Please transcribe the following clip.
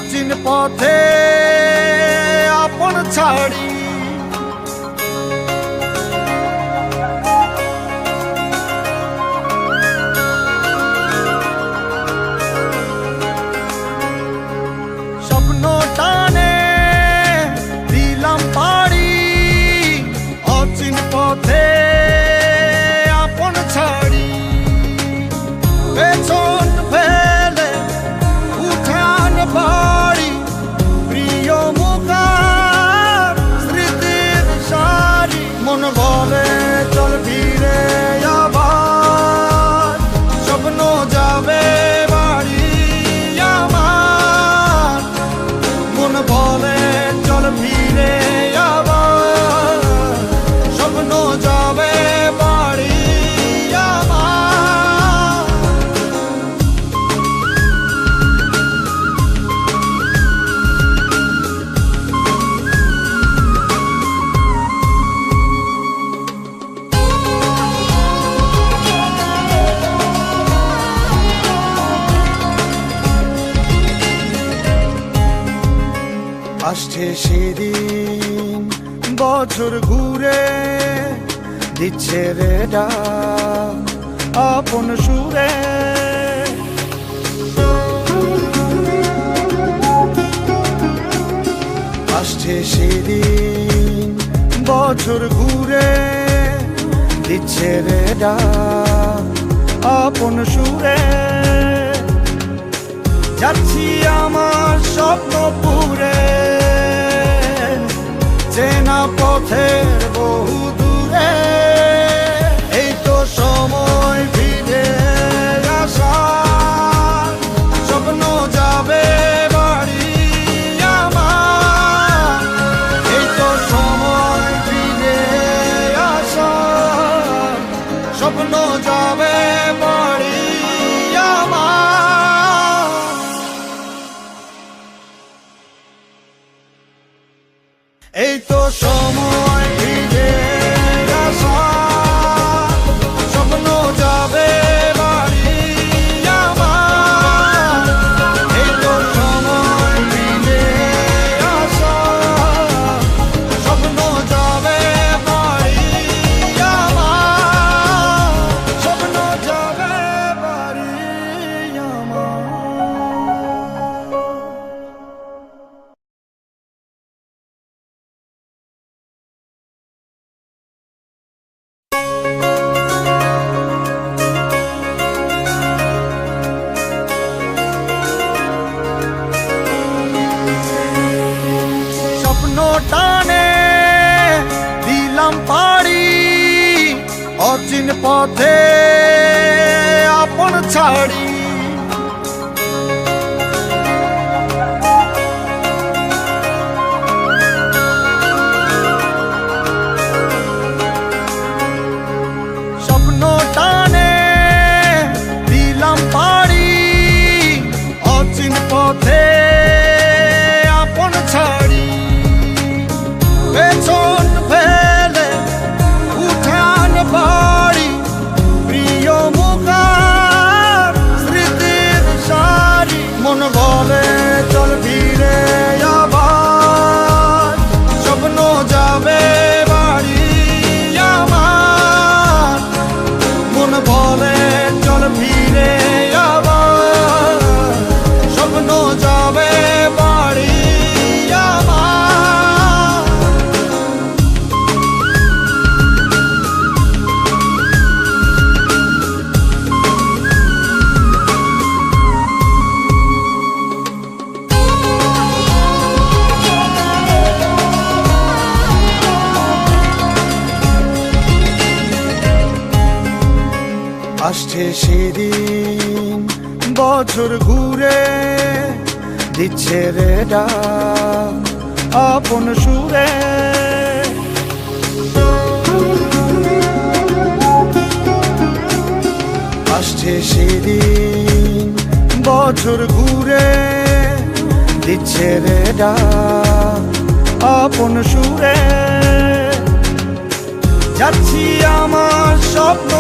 অচিন পথে আপন ছাড়ি স্বপ্ন টানে দিলাম পাড়ি অচিন পথে আপন ছাড়ি পেছন ফেলে উঠান বাড়ি প্রিয় মুখার স্মৃতির সারি মন বলে চল ফিরে আবার স্বপ্ন যাবে বাড়ি আমার মন বলে চল ফিরে আবার স্বপ্ন যাবে বাড়ি আমার আসছে সেদিন বছর ঘুরে দিচ্ছে রে ডাক আপন সুরে আসছে সেদিন বছর ঘুরে দিচ্ছে রে ডাক আপন সুরে যাচ্ছি আমার স্বপ্ন পুরে চেনা পথের বহু দূরে এই তো সময় ফিরে আসার স্বপ্ন যাবে বাড়ি আমার এই তো সময় ফিরে আসার স্বপ্ন যাবে বাড়ি আমার এই তো সময় ফিরে আসার স্বপ্ন যাবে বাড়ি আমার এই তো সময় ফিরে আসার স্বপ্ন যাবে বাড়ি আমার স্বপ্ন যাবে বাড়ি আমার স্বপ্ন টানে দিলাম পাড়ি অচিন পথে আপন ছাড়ি স্বপ্ন টানে দিলাম পাড়ি অচিন পথে আপন ছাড়ি পেছন ফেলে উঠান বাড়ি প্রিয় মুখার স্মৃতির সারি মন বলে চল ফিরে আবার স্বপ্ন যাবে বাড়ি আমার মন বলে চল ফিরে আবার স্বপ্ন যাবে বাড়ি আমার আসছে সেদিন বছর ঘুরে দিচ্ছে রে ডাক আপন সুরে আসছে সেদিন বছর ঘুরে দিচ্ছে রে ডাক আপন সুরে যাচ্ছি আমার স্বপ্ন